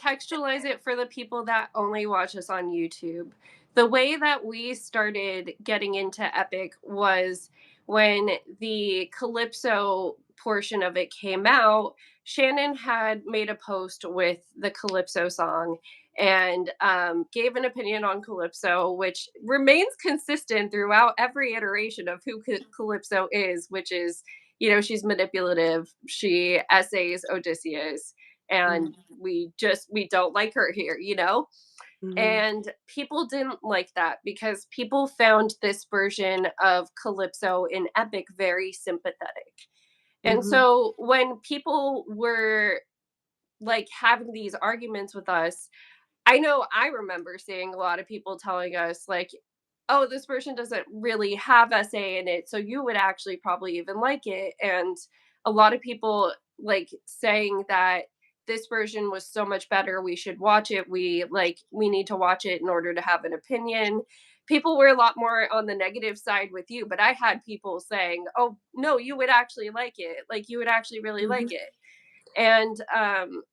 contextualize it for the people that only watch us on YouTube. The way that we started getting into Epic was when the Calypso portion of it came out. Shannon had made a post with the Calypso song and gave an opinion on Calypso, which remains consistent throughout every iteration of who Calypso is, which is, she's manipulative. She essays Odysseus, and we don't like her here. Mhm. And people didn't like that because people found this version of Calypso in Epic very sympathetic. And Mhm. so when people were like having these arguments with us, I know I remember seeing a lot of people telling us, like, oh, this version doesn't really have essay in it, so you would actually probably even like it. And a lot of people like saying that this version was so much better, we should watch it. We need to watch it in order to have an opinion. People were a lot more on the negative side with you, but I had people saying, oh no, you would actually like it. Like, you would actually really like Mhm. it. And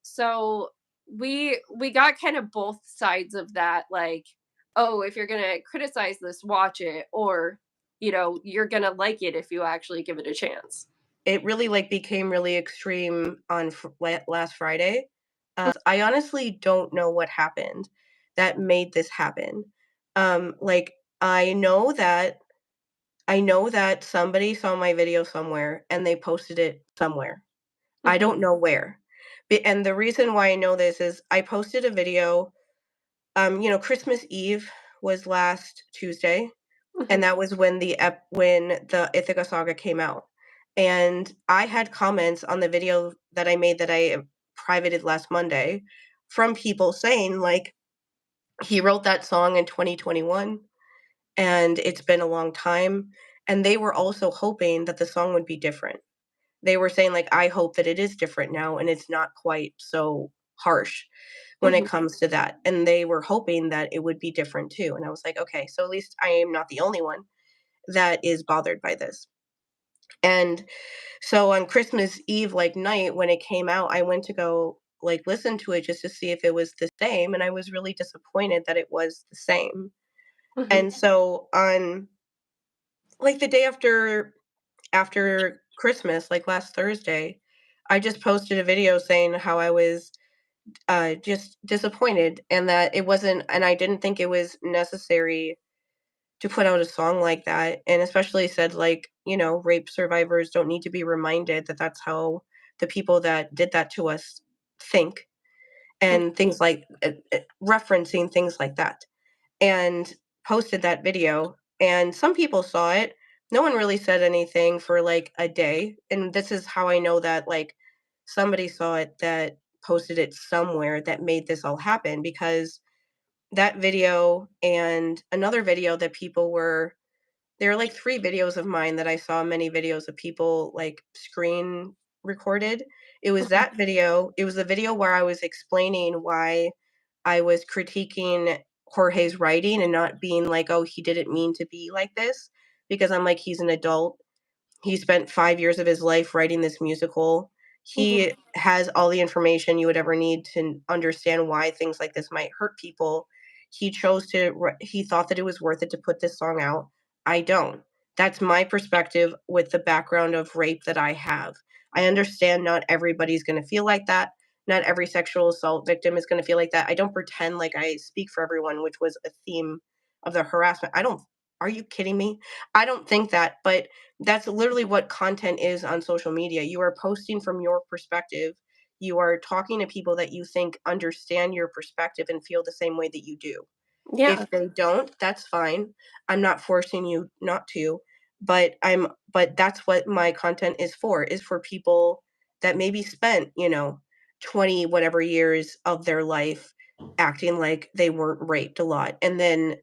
so we got kind of both sides of that, like, oh, if you're gonna criticize this, watch it, or you're gonna like it if you actually give it a chance. It really, like, became really extreme on last Friday. I honestly don't know what happened that made this happen. Like, I know that somebody saw my video somewhere and they posted it somewhere. I Mhm, don't know where. And the reason why I know this is I posted a video, Christmas Eve was last Tuesday, mhm, and that was when the Ithaca Saga came out. And I had comments on the video that I made that I privated last Monday from people saying, like, he wrote that song in 2021 and it's been a long time. And they were also hoping that the song would be different. They were saying, like, I hope that it is different now and it's not quite so harsh when it mhm. comes to that. And they were hoping that it would be different too. And I was like, okay, so at least I am not the only one that is bothered by this. And so on Christmas Eve, like, night when it came out, I went to go, like, listen to it just to see if it was the same, and I was really disappointed that it was the same. Mhm. And so on, like, the day after Christmas, like last Thursday, I just posted a video saying how I was just disappointed and that it wasn't, and I didn't think it was necessary to put out a song like that, and especially said, like, rape survivors don't need to be reminded that that's how the people that did that to us think, Mhm. and things like referencing things like that, and posted that video. And some people saw it. No one really said anything for like a day. And this is how I know that, like, somebody saw it that posted it somewhere that made this all happen, because that video and another video that people were there are like 3 videos of mine that I saw many videos of people, like, screen recorded. It was Mhm. that video. It was the video where I was explaining why I was critiquing Jorge's writing and not being like, "Oh, he didn't mean to be like this," because I'm like, he's an adult. He spent 5 years of his life writing this musical. Mhm. He has all the information you would ever need to understand why things like this might hurt people. He thought that it was worth it to put this song out. I don't. That's my perspective with the background of rape that I have. I understand not everybody's gonna feel like that. Not every sexual assault victim is gonna feel like that. I don't pretend like I speak for everyone, which was a theme of the harassment. I don't Are you kidding me? I don't think that, but that's literally what content is on social media. You are posting from your perspective. You are talking to people that you think understand your perspective and feel the same way that you do. Yeah. If they don't, that's fine. I'm not forcing you not to, but that's what my content is for people that maybe spent, 20 whatever years of their life acting like they weren't raped a lot. And then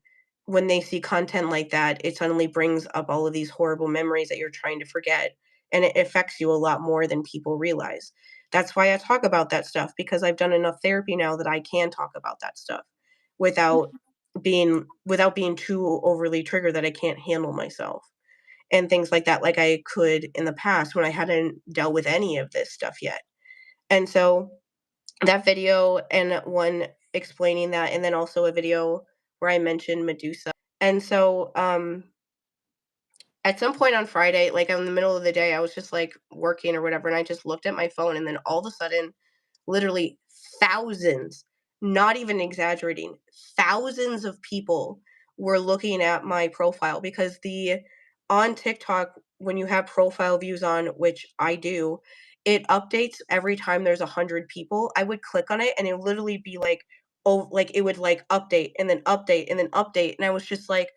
when they see content like that, it suddenly brings up all of these horrible memories that you're trying to forget. And it affects you a lot more than people realize. That's why I talk about that stuff, because I've done enough therapy now that I can talk about that stuff without without being too overly triggered that I can't handle myself and things like that, like I could in the past when I hadn't dealt with any of this stuff yet. And so that video and one explaining that, and then also a video where I mentioned Medusa. And so, at some point on Friday, like in the middle of the day, I was just like working or whatever, and I just looked at my phone, and then all of a sudden, literally thousands, not even exaggerating, thousands of people were looking at my profile because the on TikTok, when you have profile views on, which I do, it updates every time there's 100 people. I would click on it and it would literally be like, oh, like it would like update and then update and then update. And I was just like,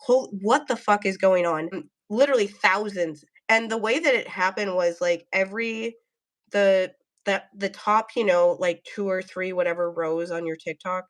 what the fuck is going on? Literally thousands. And the way that it happened was like the the top, like 2 or 3 whatever rows on your TikTok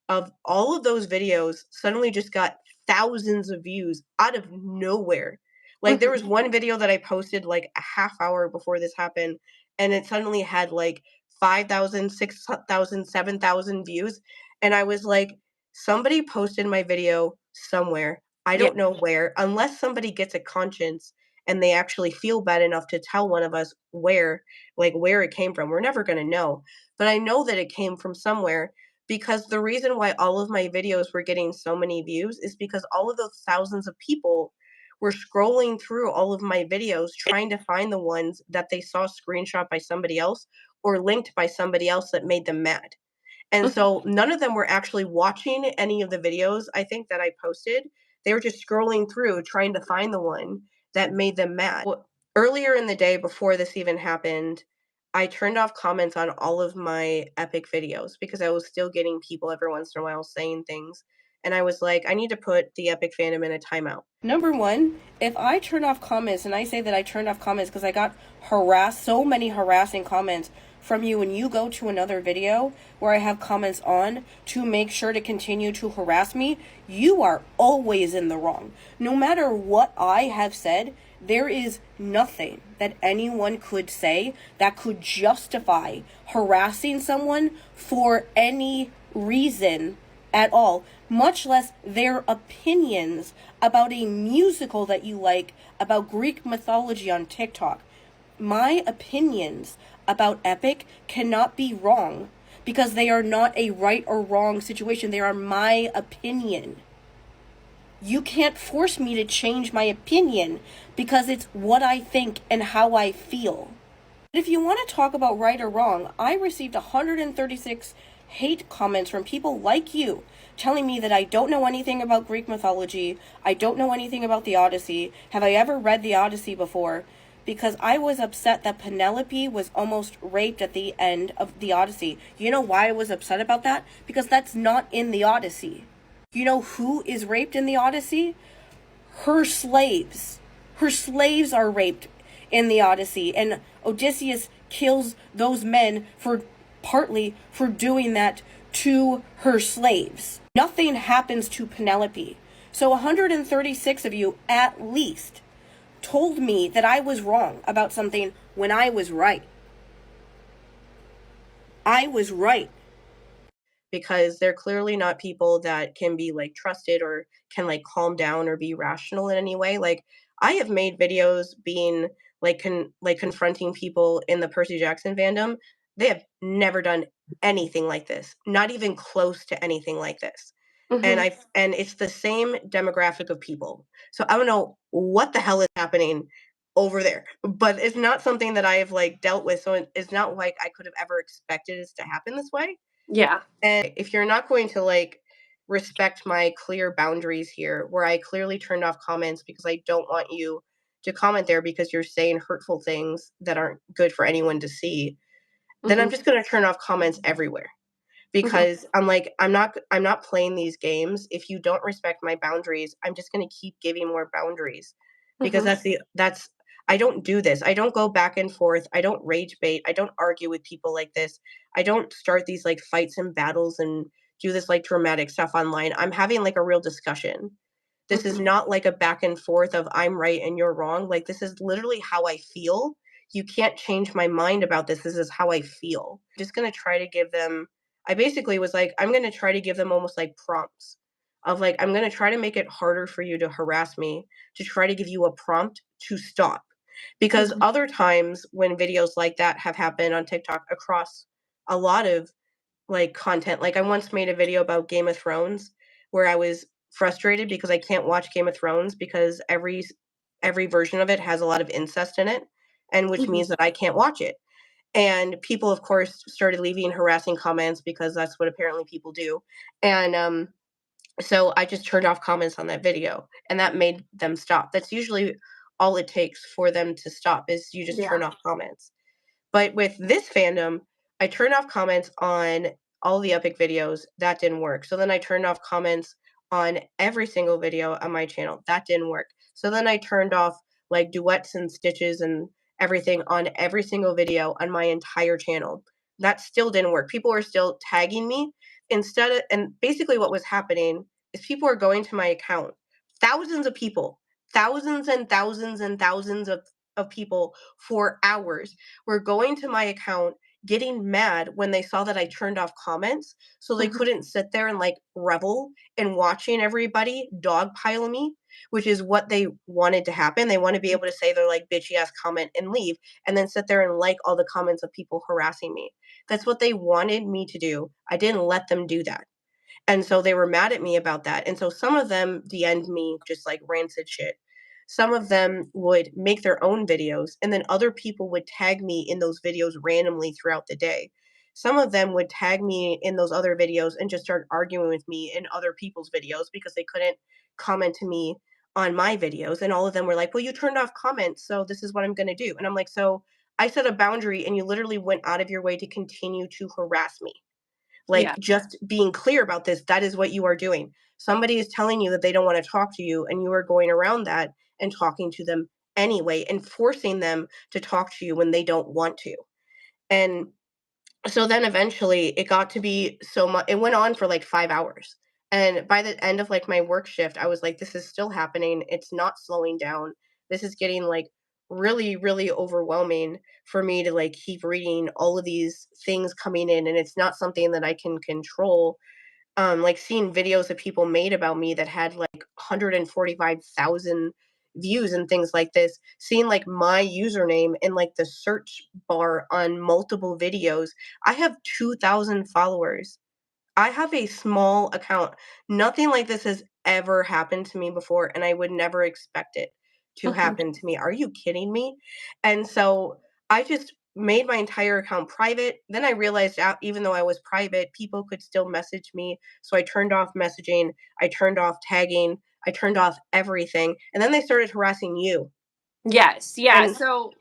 of all of those videos suddenly just got thousands of views out of nowhere. Like there was Mhm. one video that I posted like a half hour before this happened, and it suddenly had like 5,000, 6,000, 7,000 views. And I was like, somebody posted my video somewhere. I Yeah. don't know where, unless somebody gets a conscience and they actually feel bad enough to tell one of us where it came from. We're never going to know. But I know that it came from somewhere, because the reason why all of my videos were getting so many views is because all of those thousands of people were scrolling through all of my videos trying to find the ones that they saw screenshot by somebody else or linked by somebody else that made them mad. And Mhm. so none of them were actually watching any of the videos I think that I posted. They were just scrolling through trying to find the one that made them mad. Earlier in the day before this even happened, I turned off comments on all of my epic videos because I was still getting people every once in a while saying things. And I was like, I need to put the epic fandom in a timeout. Number one, if I turn off comments, and I say that I turned off comments because I got harassed, so many harassing comments from you when you go to another video where I have comments on to make sure to continue to harass me, you are always in the wrong. No matter what I have said, there is nothing that anyone could say that could justify harassing someone for any reason at all, much less their opinions about a musical that you like, about Greek mythology on TikTok. My opinions about Epic cannot be wrong because they are not a right or wrong situation. They are my opinion. You can't force me to change my opinion because it's what I think and how I feel. If you want to talk about right or wrong, I received 136 hate comments from people like you telling me that I don't know anything about Greek mythology, I don't know anything about the Odyssey, have I ever read the Odyssey before? Because I was upset that Penelope was almost raped at the end of the Odyssey. You know why I was upset about that? Because that's not in the Odyssey. You know who is raped in the Odyssey? Her slaves. Her slaves are raped in the Odyssey, and Odysseus kills those men for partly for doing that to her slaves. Nothing happens to Penelope. So 136 of you at least told me that I was wrong about something when I was right. I was right. Because they're clearly not people that can be like trusted or can like calm down or be rational in any way. Like I have made videos being like confronting people in the Percy Jackson fandom. They have never done anything like this. Not even close to anything like this. Mhm. And it's the same demographic of people. So I don't know what the hell is happening over there. But it's not something that I have like dealt with. So it's not like I could have ever expected it to happen this way. Yeah. And if you're not going to like respect my clear boundaries here, where I clearly turned off comments because I don't want you to comment there because you're saying hurtful things that aren't good for anyone to see, then I'm Mhm. just going to turn off comments everywhere, Mhm. because I'm not playing these games. If you don't respect my boundaries, I'm just going to keep giving more boundaries, because Mhm. that's I don't do this. I don't go back and forth. I don't rage bait. I don't argue with people like this. I don't start these like fights and battles and do this like dramatic stuff online. I'm having like a real discussion. This is Mhm. not like a back and forth of I'm right and you're wrong. Like this is literally how I feel. You can't change my mind about this. This is how I feel. Just going to try to give them I basically was like, I'm going to try to give them almost like prompts of like, I'm going to try to make it harder for you to harass me, to try to give you a prompt to stop. Because Mhm. other times when videos like that have happened on TikTok across a lot of like content. Like I once made a video about Game of Thrones where I was frustrated because I can't watch Game of Thrones because every version of it has a lot of incest in it, and which Mhm. means that I can't watch it. And people, of course, started leaving harassing comments because that's what apparently people do. And so I just turned off comments on that video, and that made them stop. That's usually all it takes for them to stop is you just Yeah. turn off comments. But with this fandom, I turned off comments on all the epic videos. That didn't work. So then I turned off comments on every single video on my channel. That didn't work. So then I turned off like duets and stitches and everything on every single video on my entire channel. That still didn't work. People were still tagging me instead of, and basically what was happening is people were going to my account. Thousands of people, thousands and thousands and thousands of people for hours were going to my account getting mad when they saw that I turned off comments, so they Mhm. couldn't sit there and like revel in watching everybody dogpile me, which is what they wanted to happen. They want to be able to say their like bitchy ass comment and leave, and then sit there and like all the comments of people harassing me. That's what they wanted me to do. I didn't let them do that. And so they were mad at me about that. And so some of them DM'd me just like rancid shit. Some of them would make their own videos, and then other people would tag me in those videos randomly throughout the day. Some of them would tag me in those other videos and just start arguing with me in other people's videos because they couldn't comment to me on my videos. And all of them were like, well, you turned off comments, so this is what I'm going to do. And I'm like, so I set a boundary and you literally went out of your way to continue to harass me. Yeah. Like, just being clear about this, that is what you are doing. Somebody is telling you that they don't want to talk to you, and you are going around that and talking to them anyway and forcing them to talk to you when they don't want to. And so then eventually it got to be so much, it went on for like 5 hours. And by the end of like my work shift, I was like, this is still happening. It's not slowing down. This is getting like really, really overwhelming for me to like keep reading all of these things coming in. And it's not something that I can control. Like seeing videos that people made about me that had like 145,000 views and things like this, seeing like my username in like the search bar on multiple videos. I have 2,000 followers. I have a small account. Nothing like this has ever happened to me before, and I would never expect it to Mhm. happen to me. Are you kidding me? And so I just made my entire account private. Then I realized out even though I was private, people could still message me. So I turned off messaging, I turned off tagging, I turned off everything. And then they started harassing you. Yes, yeah. And So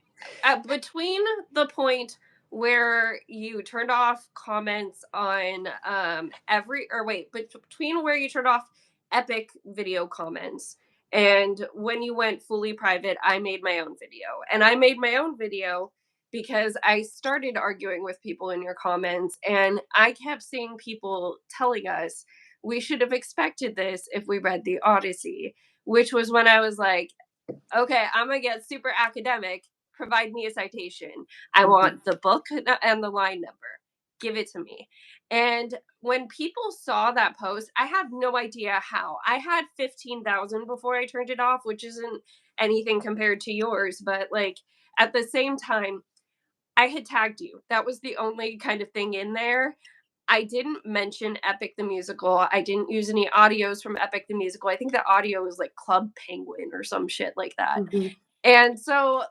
between the point where you turned off comments on every or wait, but between where you turned off epic video comments and when you went fully private, I made my own video. And I made my own video because I started arguing with people in your comments and I kept seeing people telling us we should have expected this if we read the Odyssey, which was when I was like, okay, I'm gonna get super academic. Provide me a citation. I mhm, want the book and the line number. Give it to me. And when people saw that post, I had no idea how. I had 15,000 before I turned it off, which isn't anything compared to yours. But like at the same time, I had tagged you. That was the only kind of thing in there. I didn't mention Epic the Musical. I didn't use any audios from Epic the Musical. I think the audio was like Club Penguin or some shit like that. mhm, And so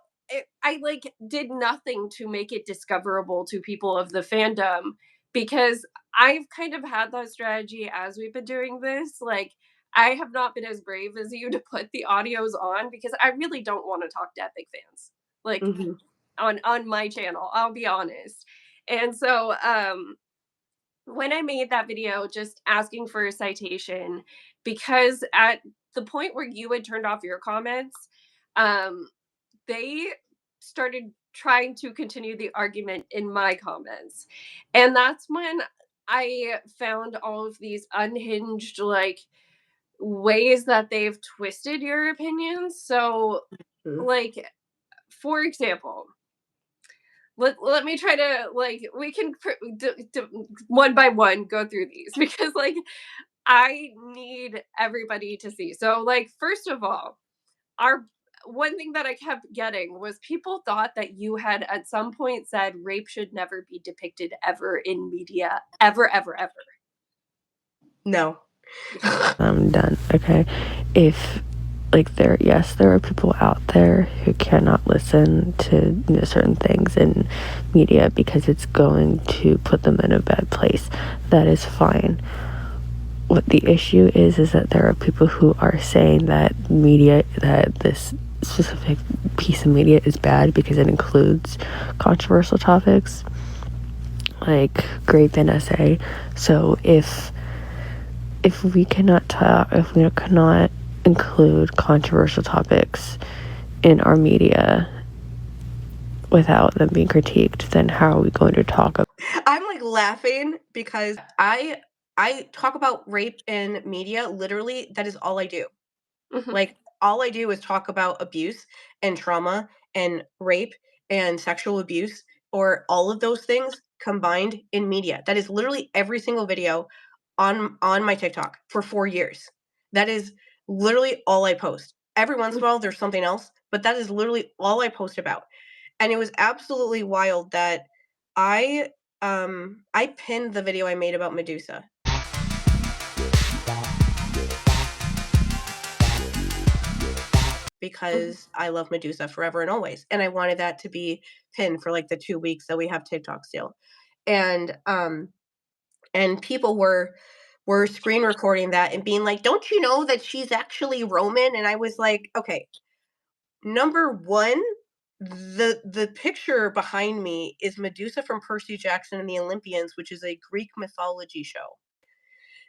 I like did nothing to make it discoverable to people of the fandom because I've kind of had that strategy as we've been doing this. Like, I have not been as brave as you to put the audios on because I really don't want to talk to Epic fans. Like mhm, on my channel, I'll be honest. And so when I made that video just asking for a citation, because at the point where you had turned off your comments, um, they started trying to continue the argument in my comments. And that's when I found all of these unhinged, like, ways that they've twisted your opinions. So, mhm, like, for example, let me try to like we can one by one go through these because like I need everybody to see. So like first of all, our one thing that I kept getting was people thought that you had at some point said rape should never be depicted ever in media, ever, ever, ever. No. Yeah. I'm done. Okay. If like there are people out there who cannot listen to certain things in media because it's going to put them in a bad place. That is fine. What the issue is that there are people who are saying that this specific piece of media is bad because it includes controversial topics like grape and essay. So if we cannot include controversial topics in our media without them being critiqued, then how are we going to talk about I'm like laughing because I talk about rape in media. Literally, that is all I do. Mhm. Like, all I do is talk about abuse and trauma and rape and sexual abuse, or all of those things combined in media. That is literally every single video on my TikTok for 4 years. That is literally all I post. Every once in a while there's something else, but that is literally all I post about. And it was absolutely wild that I I pinned the video I made about Medusa Mhm. because I love Medusa forever and always. And I wanted that to be pinned for like the 2 weeks that we have TikTok still. And people were screen recording that and being like, "Don't you know that she's actually Roman?" And I was like, "Okay, number 1, the picture behind me is Medusa from Percy Jackson and the Olympians, which is a Greek mythology show."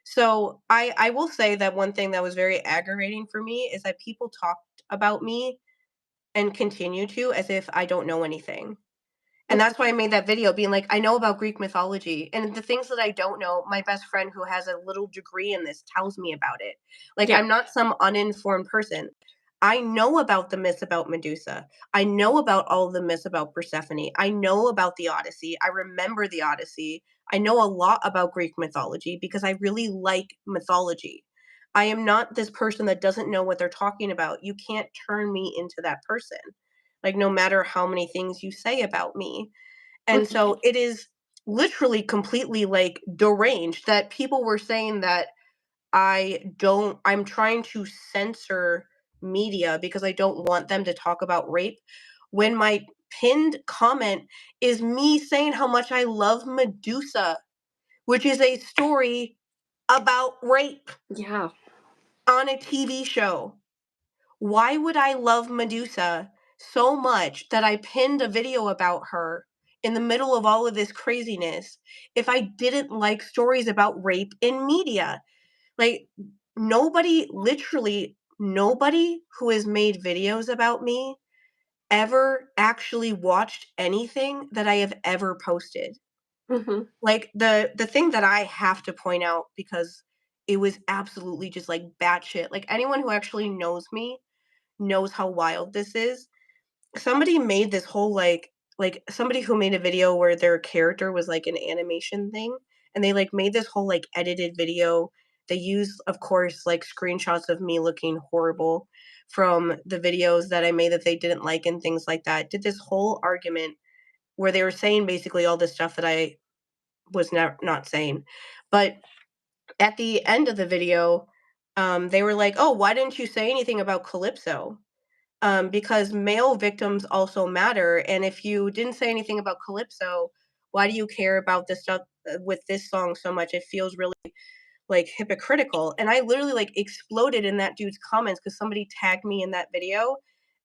So I will say that one thing that was very aggravating for me is that people talked about me and continue to as if I don't know anything. And Mhm. that's why I made that video being like, I know about Greek mythology. And the things that I don't know, my best friend who has a little degree in this tells me about it. Like, Yeah. I'm not some uninformed person. I know about the myths about Medusa. I know about all the myths about Persephone. I know about the Odyssey. I remember the Odyssey. I know a lot about Greek mythology because I really like mythology. I am not this person that doesn't know what they're talking about. You can't turn me into that person. Like, no matter how many things you say about me. And Mhm. so it is literally completely like deranged that people were saying that I'm trying to censor media because I don't want them to talk about rape when my pinned comment is me saying how much I love Medusa, which is a story about rape Yeah. on a TV show. Why would I love Medusa so much that I pinned a video about her in the middle of all of this craziness if I didn't like stories about rape in media? Like, nobody, literally nobody who has made videos about me ever actually watched anything that I have ever posted. Mhm. Like, the thing that I have to point out because it was absolutely just like batshit. Like, anyone who actually knows me knows how wild this is. Somebody made this whole like somebody who made a video where their character was like an animation thing, and they like made this whole like edited video. They used, of course, like screenshots of me looking horrible from the videos that I made that they didn't like and things like that. Did this whole argument where they were saying basically all this stuff that I was not saying. But at the end of the video, they were like, "Oh, why didn't you say anything about Calypso?" Because male victims also matter. And if you didn't say anything about Calypso, why do you care about this stuff with this song so much? It feels really like hypocritical. And I literally like exploded in that dude's comments because somebody tagged me in that video.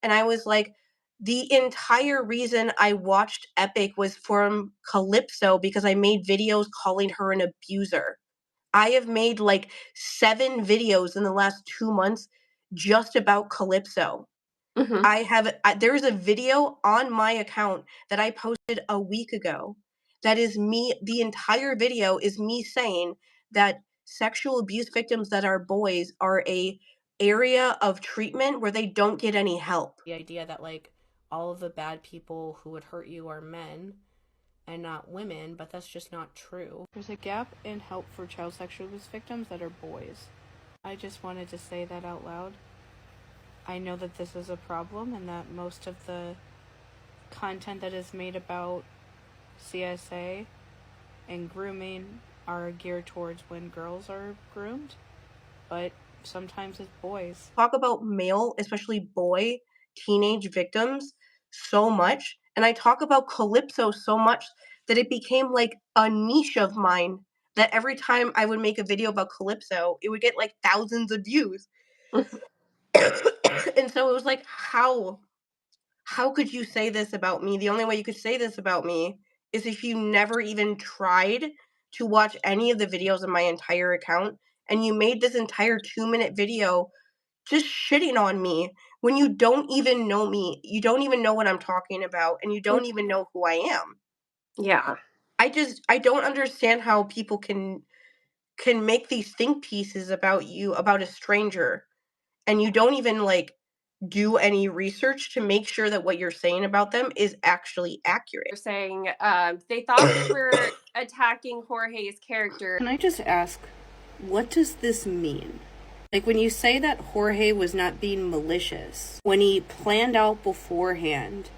And I was like, the entire reason I watched Epic was from Calypso because I made videos calling her an abuser. I have made like 7 videos in the last 2 months just about Calypso. Mhm. There's a video on my account that I posted a week ago. That is me. The entire video is me saying that sexual abuse victims that are boys are a area of treatment where they don't get any help. The idea that like all of the bad people who would hurt you are men and not women, but that's just not true. There's a gap in help for child sexual abuse victims that are boys. I just wanted to say that out loud. I know that this is a problem and that most of the content that is made about CSA and grooming are geared towards when girls are groomed, but sometimes it's boys. Talk about male, especially boy, teenage victims so much, and I talk about Calypso so much that it became like a niche of mine, that every time I would make a video about Calypso, it would get like thousands of views. And so it was like, how could you say this about me? The only way you could say this about me is if you never even tried to watch any of the videos of my entire account, and you made this entire 2-minute video just shitting on me when you don't even know me. You don't even know what I'm talking about, and you don't even know who I am. Yeah. I don't understand how people can make these think pieces about you, about a stranger, and you don't even like do any research to make sure that what you're saying about them is actually accurate. They're saying they thought we were attacking Jorge's character. Can I just ask, what does this mean? Like, when you say that Jorge was not being malicious, when he planned out beforehand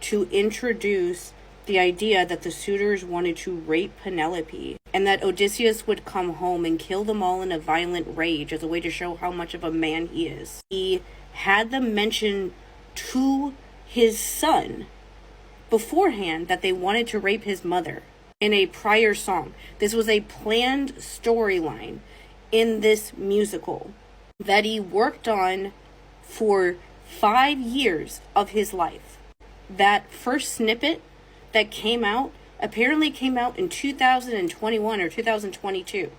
to introduce the idea that the suitors wanted to rape Penelope, and that Odysseus would come home and kill them all in a violent rage as a way to show how much of a man he is. He had them mention to his son beforehand that they wanted to rape his mother in a prior song. This was a planned storyline in this musical that he worked on for 5 years of his life. That first snippet that came out apparently came out in 2021 or 2022.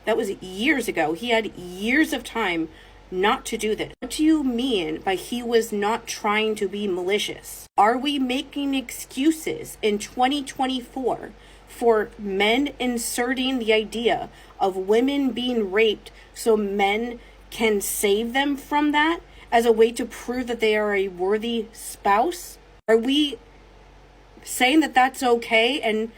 That was years ago. He had years of time not to do this. What do you mean by he was not trying to be malicious? Are we making excuses in 2024 for men inserting the idea of women being raped so men can save them from that as a way to prove that they are a worthy spouse? Are we saying that that's okay and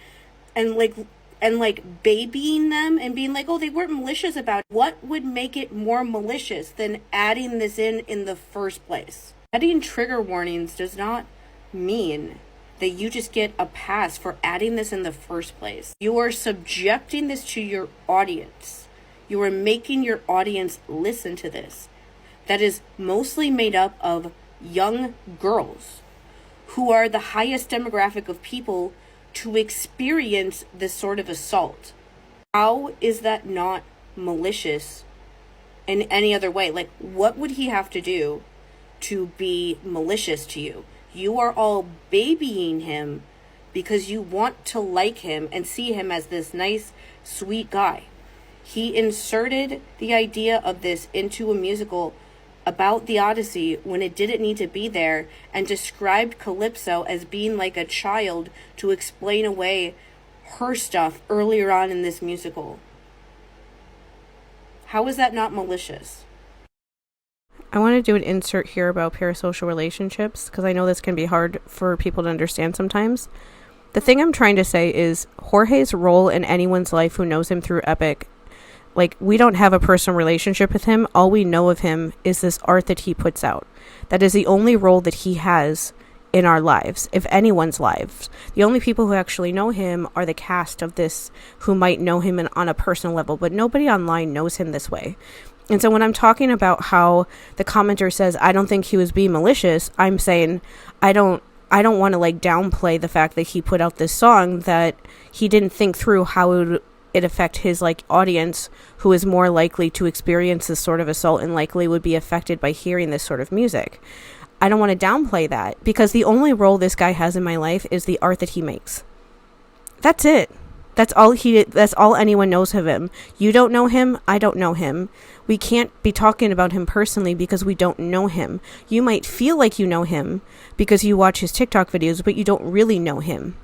babying them and being like, oh, they weren't malicious about it? What would make it more malicious than adding this in the first place? Adding trigger warnings does not mean that you just get a pass for adding this in the first place. You are subjecting this to your audience. You are making your audience listen to this. That is mostly made up of young girls who are the highest demographic of people to experience this sort of assault. How is that not malicious in any other way? Like, what would he have to do to be malicious to you? You are all babying him because you want to like him and see him as this nice, sweet guy. He inserted the idea of this into a musical about the Odyssey when it didn't need to be there, and described Calypso as being like a child to explain away her stuff earlier on in this musical. How is that not malicious? I want to do an insert here about parasocial relationships because I know this can be hard for people to understand sometimes. The thing I'm trying to say is Jorge's role in anyone's life who knows him through Epic, like, we don't have a personal relationship with him. All we know of him is this art that he puts out. That is the only role that he has in our lives, if anyone's lives. The only people who actually know him are the cast of this, who might know him on a personal level, but nobody online knows him this way. And so when I'm talking about how the commenter says, I don't think he was being malicious, I'm saying I don't want to like downplay the fact that he put out this song that he didn't think through how it affect his like audience, who is more likely to experience this sort of assault and likely would be affected by hearing this sort of music. I don't want to downplay that because the only role this guy has in my life is the art that he makes. That's it. That's all anyone knows of him. You don't know him. I don't know him. We can't be talking about him personally because we don't know him. You might feel like you know him because you watch his TikTok videos, but you don't really know him.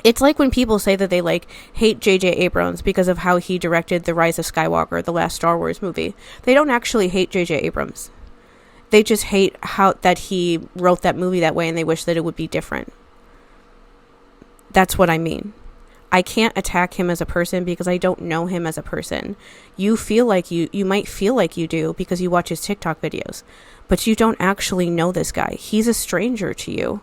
It's like when people say that they like hate J.J. Abrams because of how he directed The Rise of Skywalker, the last Star Wars movie. They don't actually hate J.J. Abrams. They just hate how that he wrote that movie that way, and they wish that it would be different. That's what I mean. I can't attack him as a person because I don't know him as a person. You might feel like you do because you watch his TikTok videos, but you don't actually know this guy. He's a stranger to you.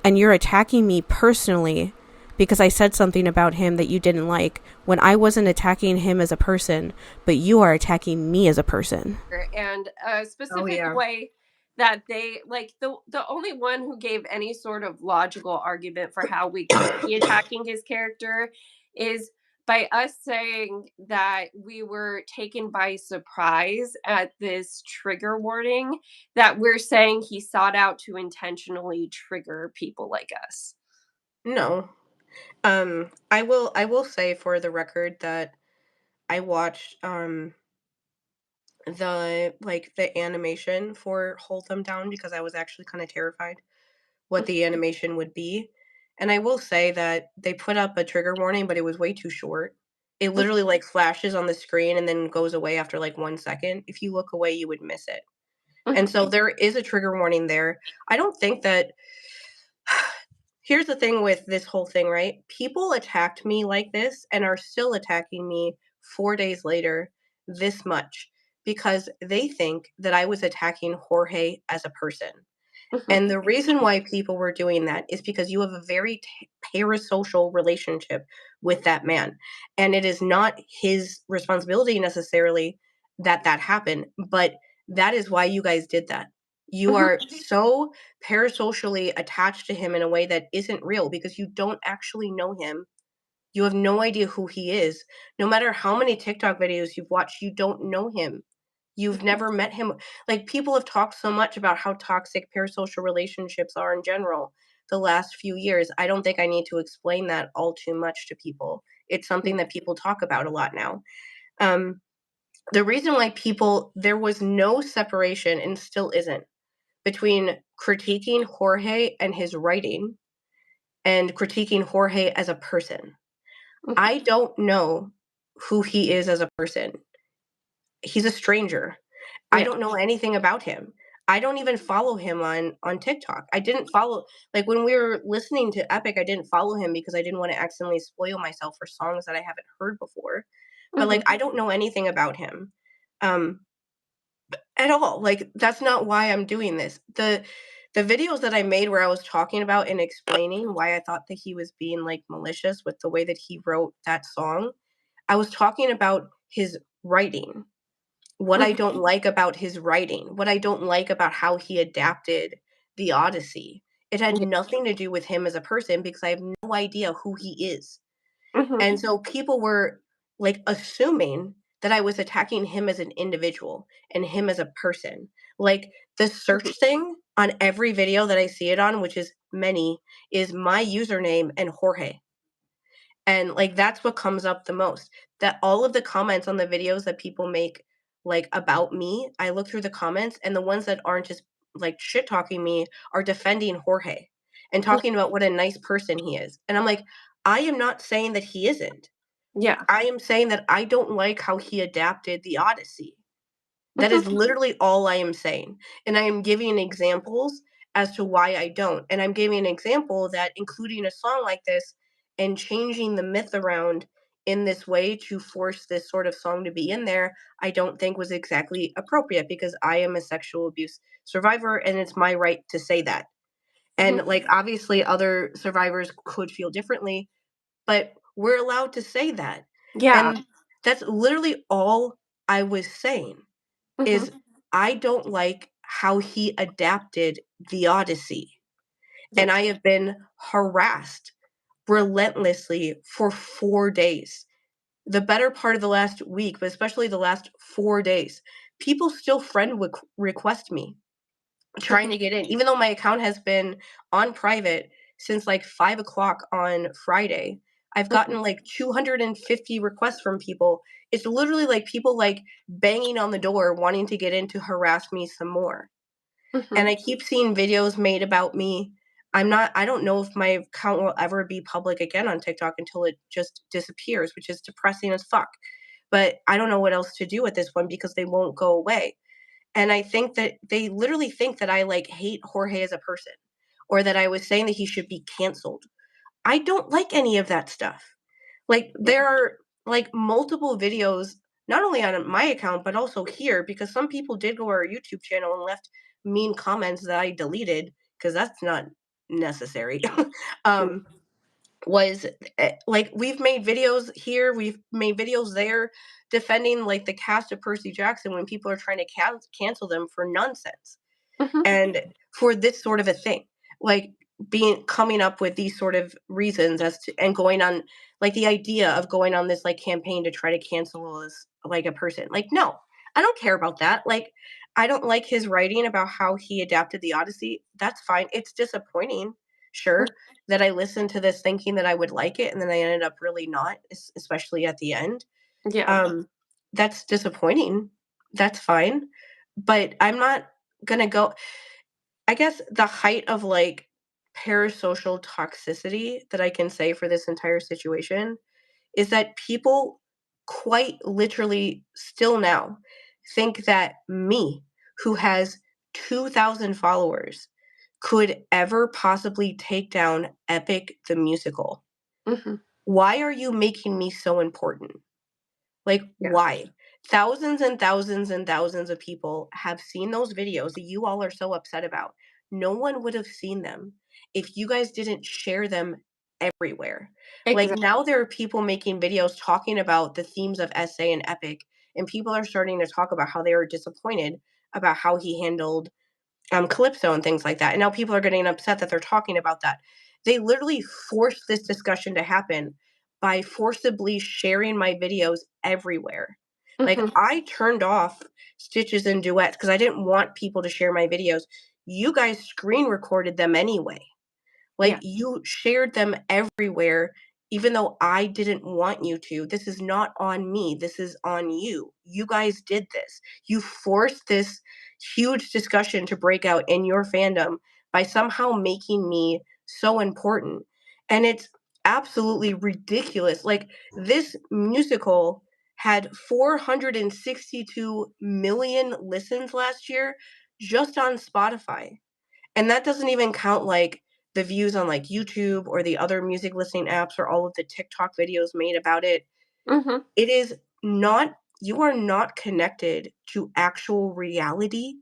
And you're attacking me personally because I said something about him that you didn't like when I wasn't attacking him as a person, but you are attacking me as a person. And a specific way that they like the only one who gave any sort of logical argument for how we could be attacking his character is by us saying that we were taken by surprise at this trigger warning, that we're saying he sought out to intentionally trigger people like us. No. I will say for the record that I watched the animation for Hold Them Down because I was actually kind of terrified what the animation would be. And I will say that they put up a trigger warning, but it was way too short. It literally like flashes on the screen and then goes away after like 1 second. If you look away, you would miss it. And so there is a trigger warning there. I don't think that here's the thing with this whole thing, right? People attacked me like this and are still attacking me 4 days later this much because they think that I was attacking Jorge as a person. And the reason why people were doing that is because you have a very parasocial relationship with that man. And it is not his responsibility necessarily that that happened, but that is why you guys did that. You are so parasocially attached to him in a way that isn't real because you don't actually know him. You have no idea who he is. No matter how many TikTok videos you've watched, you don't know him. You've never met him. Like, people have talked so much about how toxic parasocial relationships are in general the last few years. I don't think I need to explain that all too much to people. It's something that people talk about a lot now. The reason why there was no separation and still isn't between critiquing Jorge and his writing and critiquing Jorge as a person. I don't know who he is as a person. He's a stranger. I don't know anything about him. I don't even follow him on TikTok. I didn't follow like when we were listening to Epic, I didn't follow him because I didn't want to accidentally spoil myself for songs that I haven't heard before. But like I don't know anything about him. At all. Like that's not why I'm doing this. The videos that I made where I was talking about and explaining why I thought that he was being like malicious with the way that he wrote that song, I was talking about his writing. What I don't like about his writing, what I don't like about how he adapted the Odyssey. It had nothing to do with him as a person because I have no idea who he is. And so people were like assuming that I was attacking him as an individual and him as a person. Like the search thing on every video that I see it on, which is many, is my username and Jorge. And like that's what comes up the most. That all of the comments on the videos that people make like about me, I look through the comments and the ones that aren't just like shit talking me are defending Jorge and talking about what a nice person he is. And I'm like, I am not saying that he isn't. Yeah. I am saying that I don't like how he adapted the Odyssey. That is literally all I am saying. And I am giving examples as to why I don't. And I'm giving an example that including a song like this and changing the myth around in this way to force this sort of song to be in there, I don't think was exactly appropriate because I am a sexual abuse survivor and it's my right to say that. And like obviously other survivors could feel differently, but we're allowed to say that. Yeah. And that's literally all I was saying is I don't like how he adapted the Odyssey. And I have been harassed relentlessly for 4 days. The better part of the last week, but especially the last 4 days. People still request me trying to get in, even though my account has been on private since like 5 o'clock on Friday. I've gotten like 250 requests from people. It's literally like people like banging on the door wanting to get in to harass me some more. And I keep seeing videos made about me. I don't know if my account will ever be public again on TikTok until it just disappears, which is depressing as fuck. But I don't know what else to do with this one because they won't go away. And I think that they literally think that I like hate Jorge as a person or that I was saying that he should be canceled. I don't like any of that stuff. Like, there are, like, multiple videos, not only on my account, but also here, because some people did go to our YouTube channel and left mean comments that I deleted, because that's not necessary. um, was like, we've made videos here, we've made videos there, defending like the cast of Percy Jackson when people are trying to cancel them for nonsense Mhm. and for this sort of a thing, like being coming up with these sort of reasons as to and going on, like the idea of going on this like campaign to try to cancel us like a person. Like, no, I don't care about that. Like, I don't like his writing about how he adapted the Odyssey. That's fine. It's disappointing, sure, that I listened to this thinking that I would like it and then I ended up really not, especially at the end. Yeah. um that's disappointing. That's fine, but I'm not gonna go. I guess the height of like parasocial toxicity that I can say for this entire situation is that people quite literally still now think that me, who has 2,000 followers, could ever possibly take down Epic the Musical. Mhm. Why are you making me so important? Like, Yeah. why? Thousands and thousands and thousands of people have seen those videos that you all are so upset about. No one would have seen them if you guys didn't share them everywhere. Like, Exactly. now there are people making videos talking about the themes of essay and epic, and people are starting to talk about how they are disappointed about how he handled Calypso and things like that. And now people are getting upset that they're talking about that. They literally forced this discussion to happen by forcibly sharing my videos everywhere. Like, Mhm. I turned off stitches and duets because I didn't want people to share my videos. You guys screen recorded them anyway. Like, Yeah. you shared them everywhere, even though I didn't want you to. This is not on me. This is on you. You guys did this. You forced this huge discussion to break out in your fandom by somehow making me so important. And it's absolutely ridiculous. Like, this musical had 462 million listens last year just on Spotify. And that doesn't even count like the views on like YouTube or the other music listening apps or all of the TikTok videos made about it. Mhm. It is not, you are not connected to actual reality.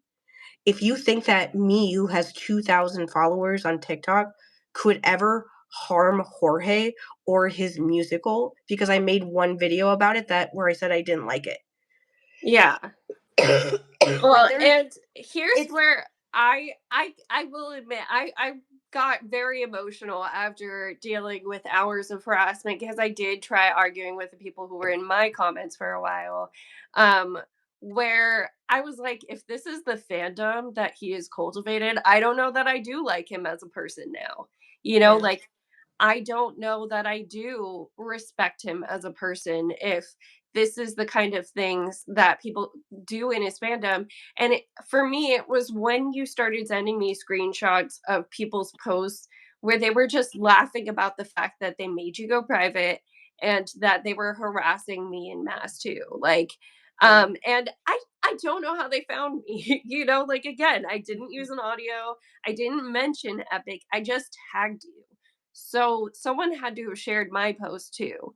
If you think that me, who has 2,000 followers on TikTok, could ever harm Jorge or his musical because I made one video about it that where I said I didn't like Yeah. it. Like, Well, there's, and here's it's where I will admit I got very emotional after dealing with hours of harassment because I did try arguing with the people who were in my comments for a while. Um where I was like, if this is the fandom that he has cultivated, I don't know that I do like him as a person now. yeah, Like, I don't know that I do respect him as a person if this is the kind of things that people do in his fandom. And for me, it was when you started sending me screenshots of people's posts where they were just laughing about the fact that they made you go private and that they were harassing me in mass too. Like, yeah. and I don't know how they found me. Like, again, I didn't use an audio. I didn't mention Epic. I just tagged you. So someone had to have shared my post too.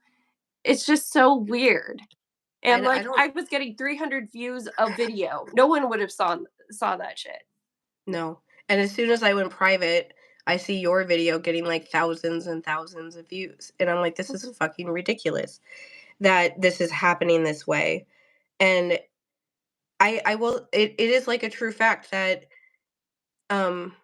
It's just so weird. And, I like, don't I was getting 300 views a video. No one would have saw that shit. know. And as soon as I went private, I see your video getting like thousands and thousands of views. And I'm like, this is Mhm, fucking ridiculous that this is happening this way. And I will, it is like a true fact that um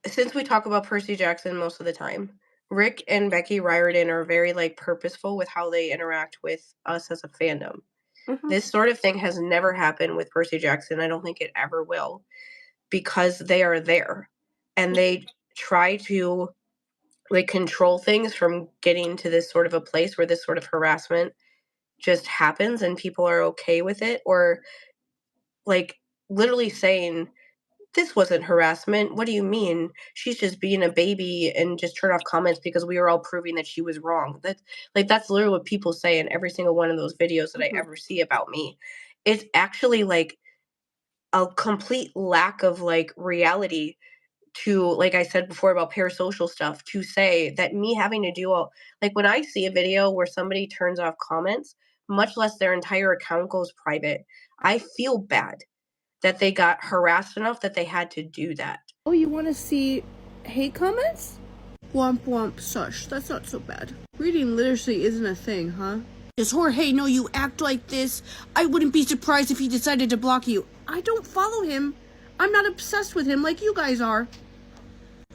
since we talk about Percy Jackson most of the time, Rick and Becky Riordan are very like purposeful with how they interact with us as a fandom. mhm, This sort of thing has never happened with Percy Jackson. I don't think it ever will because they are there and they try to like control things from getting to this sort of a place where this sort of harassment just happens and people are okay with it, or like literally saying this wasn't harassment. What do you mean? She's just being a baby and just turn off comments because we were all proving that she was wrong. That's literally what people say in every single one of those videos that I mhm. ever see about me. It's actually like a complete lack of like reality to, like I said before about parasocial stuff, to say that me having to do all, like when I see a video where somebody turns off comments, much less their entire account goes private, I feel bad that they got harassed enough that they had to do that. Oh, you want to see hate comments? Womp womp, sush. That's not so bad. Reading literacy isn't a thing, huh? Does Jorge know you act like this? I wouldn't be surprised if he decided to block you. I don't follow him. I'm not obsessed with him like you guys are.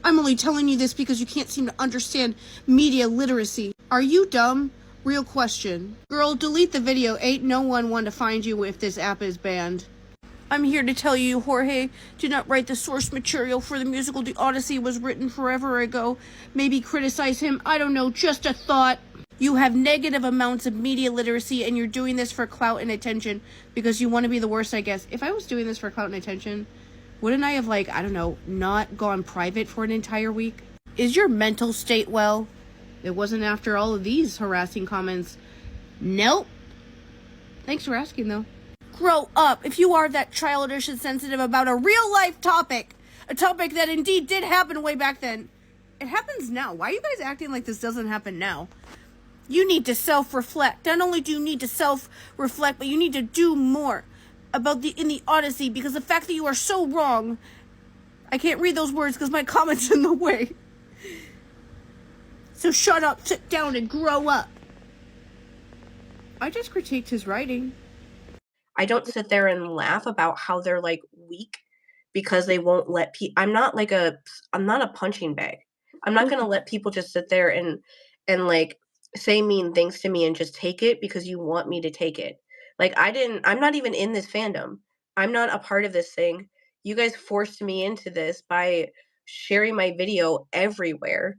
I'm only telling you this because you can't seem to understand media literacy. Are you dumb? Real question. Girl, delete the video. Ain't no one to find you if this app is banned. I'm here to tell you, Jorge did not write the source material for the musical The Odyssey was written forever ago. Maybe criticize him. I don't know, just a thought. You have negative amounts of media literacy and you're doing this for clout and attention because you want to be the worst, I guess. If I was doing this for clout and attention, wouldn't I have, like, I don't know, not gone private for an entire week? Is your mental state well? It wasn't after all of these harassing comments. Nope. Thanks for asking, though. Grow up if you are that childish and sensitive about a real-life topic. A topic that indeed did happen way back then. It happens now. Why are you guys acting like this doesn't happen now? You need to self-reflect. Not only do you need to self-reflect, but you need to do more about in the Odyssey, because the fact that you are so wrong. I can't read those words because my comment's in the way. So shut up, sit down, and grow up. I just critiqued his writing. I don't sit there and laugh about how they're like weak because they won't let people. I'm not a punching bag. I'm not going to let people just sit there and like say mean things to me and just take it because you want me to take it. Like I'm not even in this fandom. I'm not a part of this thing. You guys forced me into this by sharing my video everywhere.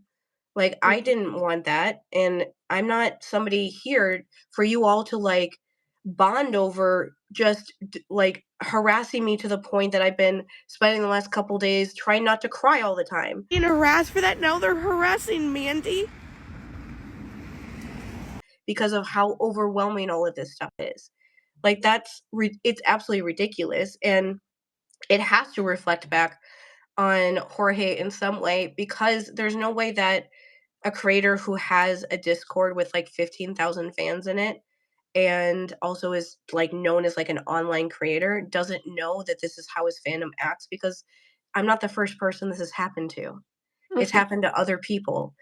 Like I didn't want that, and I'm not somebody here for you all to like bond over just like harassing me to the point that I've been spending the last couple days trying not to cry all the time. Being harassed for that? Now they're harassing Mandy. Because of how overwhelming all of this stuff is. Like it's absolutely ridiculous, and it has to reflect back on Jorge in some way, because there's no way that a creator who has a Discord with like 15,000 fans in it and also is like known as like an online creator doesn't know that this is how his fandom acts, because I'm not the first person this has happened to. It's happened to other people.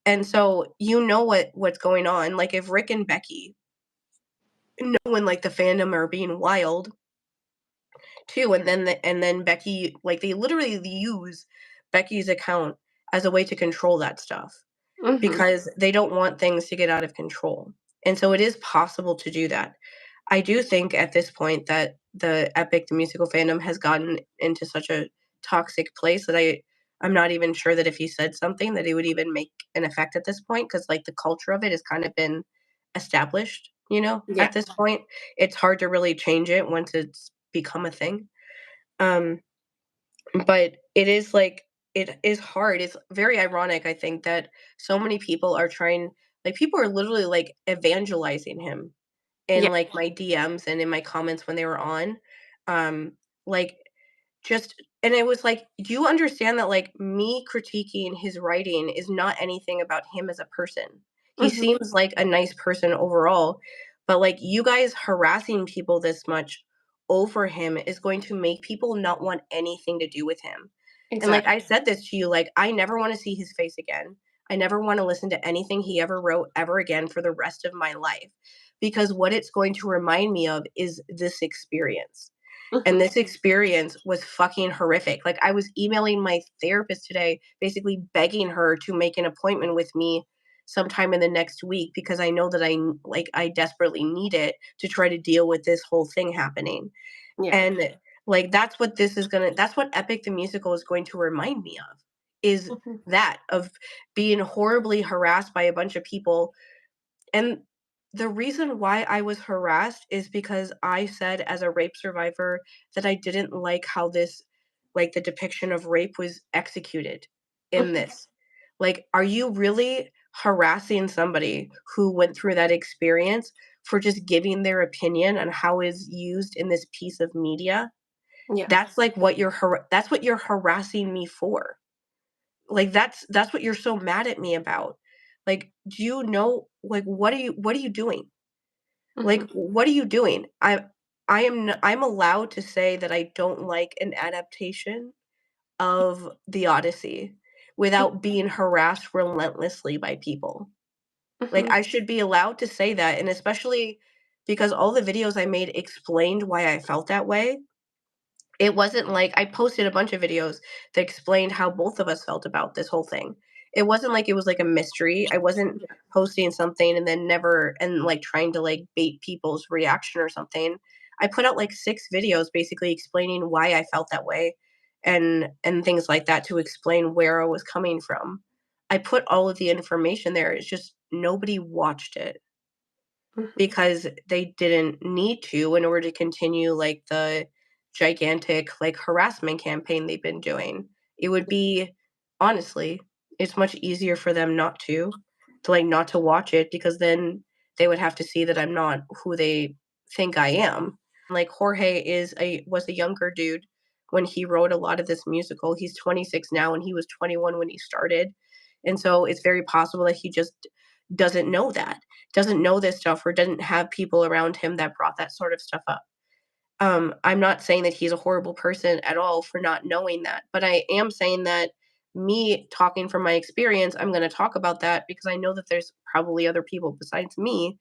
And so you know what's going on. Like if Rick and Becky know when like the fandom are being wild too, and then Becky, like they literally use Becky's account as a way to control that stuff because they don't want things to get out of control. And so it is possible to do that. I do think at this point that the musical fandom has gotten into such a toxic place that I'm not even sure that if he said something that it would even make an effect at this point, because like the culture of it has kind of been established, at this point. It's hard to really change it once it's become a thing. But it is hard. It's very ironic, I think, that so many people are people are literally like evangelizing him in like my DMs and in my comments when they were on. Like just and it was like, do you understand that like me critiquing his writing is not anything about him as a person? He seems like a nice person overall, but like you guys harassing people this much over him is going to make people not want anything to do with him. Exactly. And like I said this to you, like I never want to see his face again. I never want to listen to anything he ever wrote ever again for the rest of my life, because what it's going to remind me of is this experience. And this experience was fucking horrific. Like I was emailing my therapist today, basically begging her to make an appointment with me sometime in the next week, because I know that I desperately need it to try to deal with this whole thing happening. Yeah. And like that's what Epic the Musical is going to remind me of, is that of being horribly harassed by a bunch of people. And the reason why I was harassed is because I said as a rape survivor that I didn't like how the depiction of rape was executed in this. Like, are you really harassing somebody who went through that experience for just giving their opinion on how is used in this piece of media? Yeah. That's like what you're harassing me for. like, that's what you're so mad at me about. Like, do you know, like, what are you doing? Like, Mhm. what are you doing? I'm allowed to say that I don't like an adaptation of The Odyssey without being harassed relentlessly by people. Like, Mhm. I should be allowed to say that, and especially because all the videos I made explained why I felt that way. It wasn't like I posted a bunch of videos that explained how both of us felt about this whole thing. It wasn't like it was like a mystery. I wasn't Yeah. posting something and then never and like trying to like bait people's reaction or something. I put out like 6 videos basically explaining why I felt that way and things like that to explain where I was coming from. I put all of the information there. It's just nobody watched it Mhm. because they didn't need to in order to continue, like, the gigantic, like, harassment campaign they've been doing. It would be honestly, it's much easier for them not to, like, not to watch it because then they would have to see that I'm not who they think I am. Like, Jorge is a was a younger dude when he wrote a lot of this musical. He's 26 now, and he was 21 when he started, and so it's very possible that he just doesn't know that, doesn't know this stuff or doesn't have people around him that brought that sort of stuff up. I'm not saying that he's a horrible person at all for not knowing that, but I am saying that me talking from my experience, I'm going to talk about that because I know that there's probably other people besides me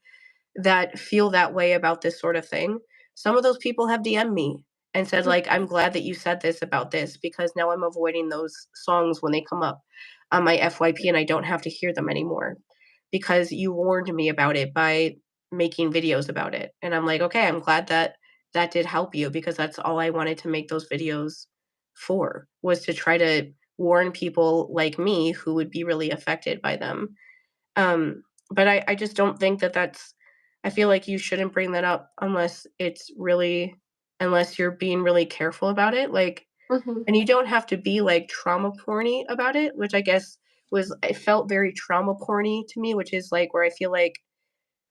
that feel that way about this sort of thing. Some of those people have DM'd me and said, like, "I'm glad that you said this about this because now I'm avoiding those songs when they come up on my FYP and I don't have to hear them anymore because you warned me about it by making videos about it." And I'm like, "Okay, I'm glad that that did help you because that's all I wanted to make those videos for, was to try to warn people like me who would be really affected by them." But I just don't think that that's I feel like you shouldn't bring that up unless it's really unless you're being really careful about it, like Mhm. and you don't have to be, like, trauma porny about it, which I guess was it felt very trauma porny to me, which is, like, where I feel like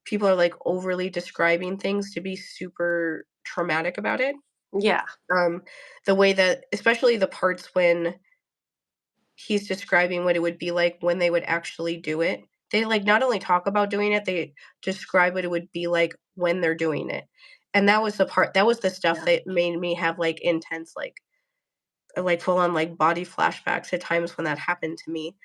people are, like, overly describing things to be super traumatic about it. Yeah. Um, the way that especially the parts when he's describing what it would be like when they would actually do it. They, like, not only talk about doing it, they describe what it would be like when they're doing it. And that was the stuff Yeah. that made me have, like, intense, like, full on, like, body flashbacks at times when that happened to me.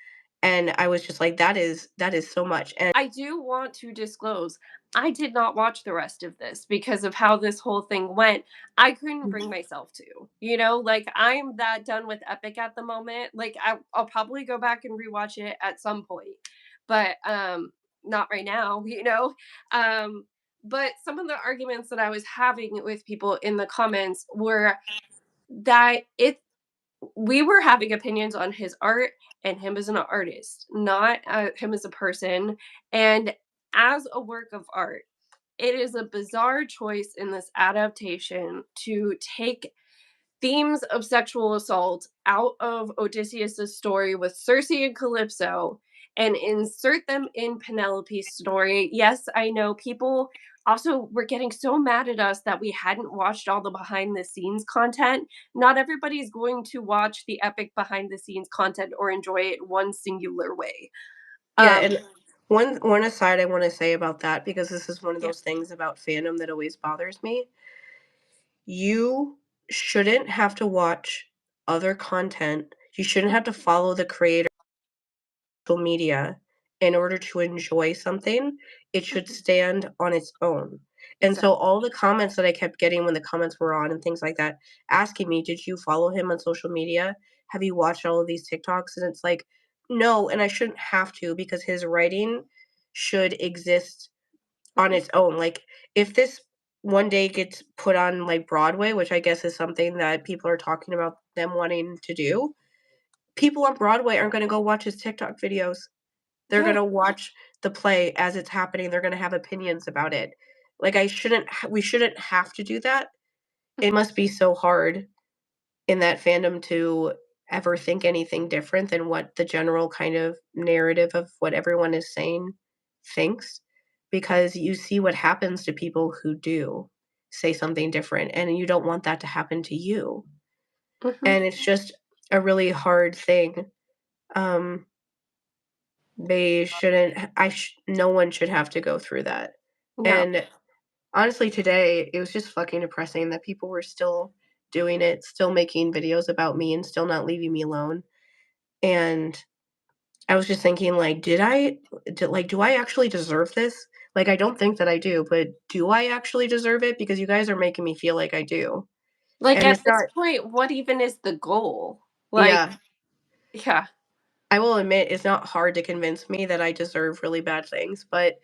And I was just like, that is so much." And I do want to disclose, I did not watch the rest of this because of how this whole thing went. I couldn't bring myself to, like I'm that done with Epic at the moment. Like I'll probably go back and rewatch it at some point, but not right now, Um, but some of the arguments that I was having with people in the comments were that we were having opinions on his art and him as an artist, not him as a person. And as a work of art, it is a bizarre choice in this adaptation to take themes of sexual assault out of Odysseus's story with Circe and Calypso and insert them in Penelope's story. Yes, I know people also were getting so mad at us that we hadn't watched all the behind the scenes content. Not everybody's going to watch the epic behind the scenes content or enjoy it one singular way. yeah, Um and one aside I wanna say about that, because this is one of yeah. those things about fandom that always bothers me. You shouldn't have to watch other content. You shouldn't have to follow the creator social media in order to enjoy something. It should Mhm. stand on its own. And Exactly. so all the comments that I kept getting when the comments were on and things like that, asking me, "Did you follow him on social media? Have you watched all of these TikToks?" And it's like, "No, and I shouldn't have to because his writing should exist on Mhm. its own." Like, if this one day gets put on, like, Broadway, which I guess is something that people are talking about them wanting to do, people on Broadway aren't gonna go watch his TikTok videos. They're Yeah. gonna watch the play as it's happening, they're gonna have opinions about it. Like, I shouldn't ha we shouldn't have to do that. It must be so hard in that fandom to ever think anything different than what the general kind of narrative of what everyone is saying thinks, because you see what happens to people who do say something different, and you don't want that to happen to you. Mhm. And it's just a really hard thing. Um, they shouldn't no one should have to go through that. No. And honestly, today, it was just fucking depressing that people were still doing it, still making videos about me and still not leaving me alone. And I was just thinking, like, do I actually deserve this? Like, I don't think that I do, but do I actually deserve it? Because you guys are making me feel like I do. Like, And at it's this not, point, what even is the goal? Like, yeah, yeah. I will admit it's not hard to convince me that I deserve really bad things, but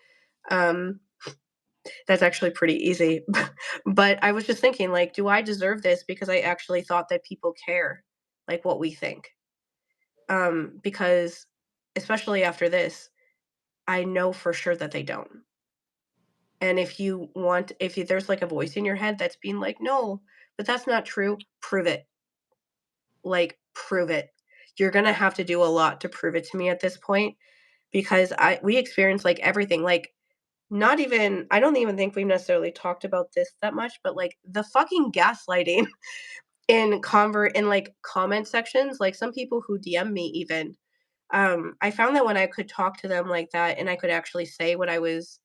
um, that's actually pretty easy. But I was just thinking, like, do I deserve this because I actually thought that people care, like, what we think? Because especially after this, I know for sure that they don't. And if there's like a voice in your head that's being like, no, but that's not true, prove it. Like, prove it. You're gonna have to do a lot to prove it to me at this point because we experience like everything. Like, not even I don't even think we've necessarily talked about this that much, but like the fucking gaslighting in like comment sections, like some people who DM me even. I found that when I could talk to them like that and I could actually say what I was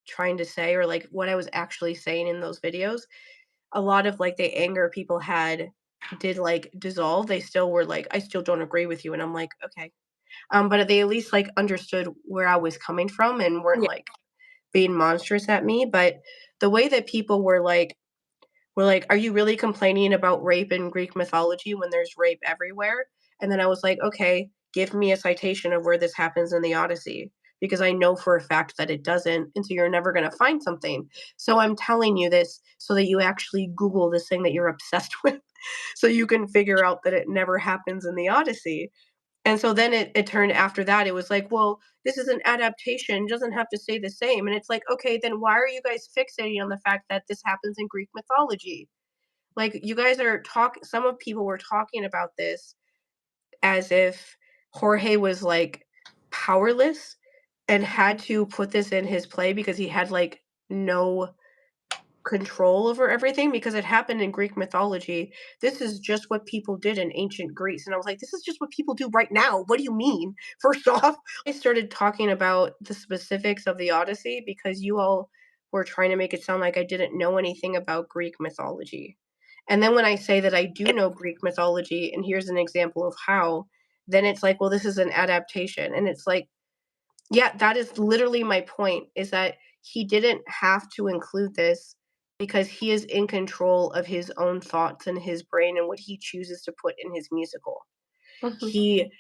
trying to say or like what I was actually saying in those videos, a lot of like the anger people had did like dissolve. They still were like, I still don't agree with you. And I'm like, okay. But they at least like understood where I was coming from and weren't Yeah. like being monstrous at me. But the way that people were like, "Are you really complaining about rape in Greek mythology when there's rape everywhere?" And then I was like, "Okay, give me a citation of where this happens in the Odyssey, because I know for a fact that it doesn't, and so you're never gonna find something. So I'm telling you this so that you actually Google this thing that you're obsessed with, so you can figure out that it never happens in the Odyssey." And so then it turned after that, it was like, "Well, this is an adaptation, it doesn't have to stay the same." And it's like, "Okay, then why are you guys fixating on the fact that this happens in Greek mythology?" Like, you guys are some of people were talking about this as if Jorge was, like, powerless and had to put this in his play because he had, like, no control over everything because it happened in Greek mythology. This is just what people did in ancient Greece. And I was like, this is just what people do right now. What do you mean? First off, I started talking about the specifics of the Odyssey because you all were trying to make it sound like I didn't know anything about Greek mythology. And then when I say that I do know Greek mythology, and here's an example of how, then it's like, well, this is an adaptation. And it's like, yeah, that is literally my point, is that he didn't have to include this because he is in control of his own thoughts and his brain and what he chooses to put in his musical. Mhm. He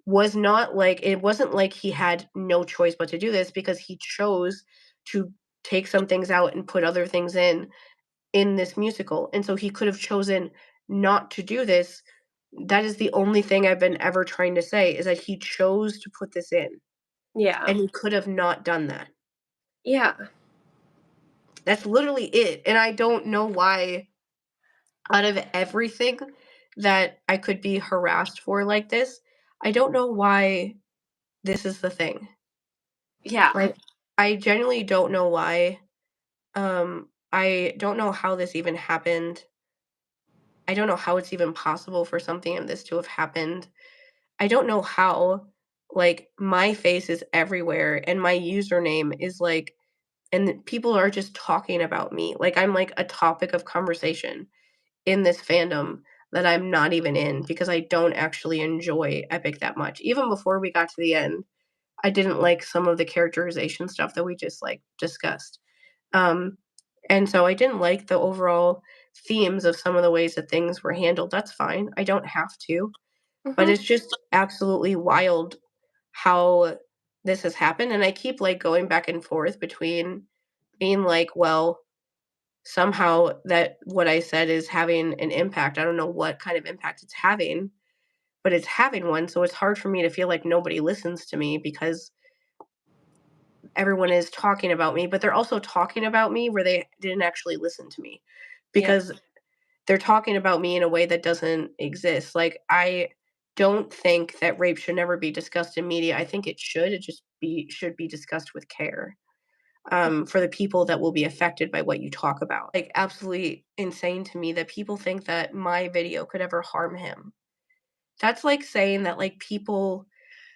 was not like it wasn't like he had no choice but to do this because he chose to take some things out and put other things in this musical. And so he could have chosen not to do this. That is the only thing I've been ever trying to say, is that he chose to put this in Yeah. and he could have not done that. Yeah. That's literally it, and I don't know why out of everything that I could be harassed for like this, I don't know why this is the thing. Yeah. Like, I genuinely don't know why. I don't know how this even happened. I don't know how it's even possible for something of this to have happened. I don't know how, like, my face is everywhere and my username is, like, and people are just talking about me, like, I'm, like, a topic of conversation in this fandom that I'm not even in because I don't actually enjoy Epic that much. Even before we got to the end, I didn't like some of the characterization stuff that we just, like, discussed. Um, and so I didn't like the overall themes of some of the ways that things were handled. That's fine, I don't have to, but Mhm. it's just absolutely wild how this has happened, and I keep, like, going back and forth between being like, "Well, somehow that what I said is having an impact." I don't know what kind of impact it's having, but it's having one, so it's hard for me to feel like nobody listens to me because everyone is talking about me, but they're also talking about me where they didn't actually listen to me Yeah. because they're talking about me in a way that doesn't exist. Like, I don't think that rape should never be discussed in media. I think it should. It just should be discussed with care, for the people that will be affected by what you talk about. Like, absolutely insane to me that people think that my video could ever harm him. That's like saying that, like, people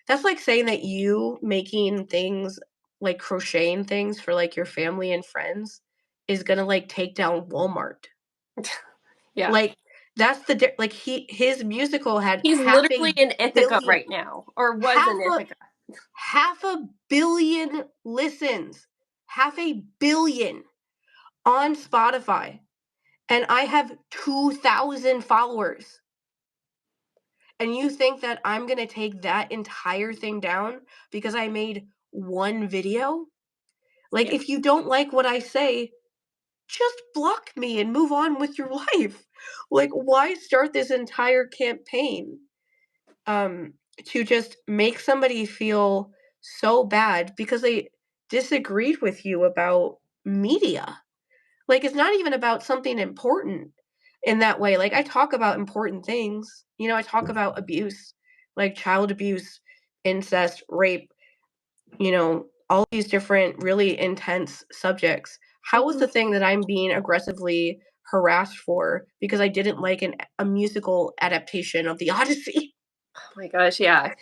That's like saying that you making things, like crocheting things for, like, your family and friends is gonna, like, take down Walmart. Yeah. Like, that's the like, his musical had He's half literally a in Ithaca billion right now, or was half in a Ithaca. half a billion listens. Half a billion on Spotify, and I have 2,000 followers. And you think that I'm gonna take that entire thing down because I made one video? Like, Yeah. if you don't like what I say, just block me and move on with your life. Like, why start this entire campaign to just make somebody feel so bad because they disagreed with you about media? Like, it's not even about something important in that way. Like, I talk about important things. You know, I talk about abuse, like child abuse, incest, rape, you know, all these different really intense subjects. How was Mhm. the thing that I'm being aggressively harassed for because I didn't like a musical adaptation of the Odyssey? Oh my gosh, yeah.